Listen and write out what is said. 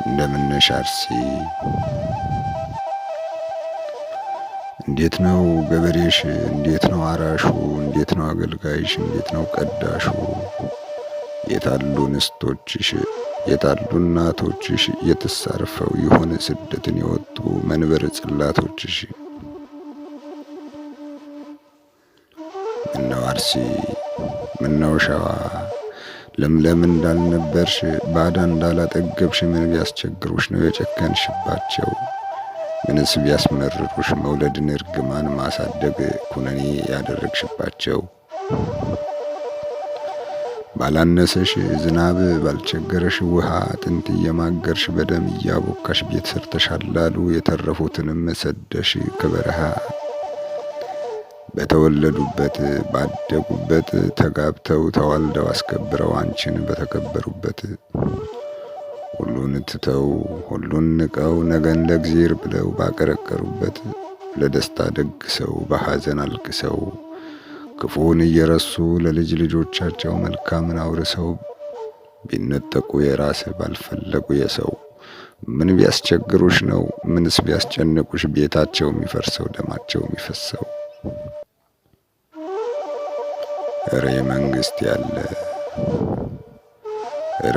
እንደምነሽ አርሲ? እንዴት ነው ገበሬሽ? እንዴት ነው አራሹ? እንዴት ነው አገልጋይሽ? እንዴት ነው ቀዳሹ? የታሉ ንስቶችሽ? የታሉ እናቶችሽ? የተሳርፈው የሆነ ስደትን የወጡ መንበር ጽላቶችሽ? ምነው አርሲ? ምነው ሸዋ? ለምለም እንዳልነበርሽ ባዳ እንዳላጠገብሽ ምን ቢያስቸግሩሽ ነው የጨከንሽባቸው? ምንስ ቢያስመርሩሽ መውለድን እርግማን ማሳደግ ኩነኔ ያደረግሽባቸው? ባላነሰሽ ዝናብ ባልቸገረሽ ውሃ አጥንት እየማገርሽ በደም እያቦካሽ ቤት ሰርተሻል አሉ የተረፉትንም ሰደሽ ከበረሃ በተወለዱበት ባደጉበት ተጋብተው ተዋልደው አስከብረው አንቺን በተከበሩበት ሁሉን ትተው ሁሉን ንቀው ነገን ለእግዚአብሔር ብለው ባቀረቀሩበት ለደስታ ደግሰው በሐዘን አልቅሰው ክፉን እየረሱ ለልጅ ልጆቻቸው መልካምን አውርሰው ቢነጠቁ የራስ ባልፈለጉ የሰው ምን ቢያስቸግሩሽ ነው? ምንስ ቢያስጨንቁሽ ቤታቸው የሚፈርሰው ደማቸው የሚፈሰው? እረ መንግስት ያለ እረ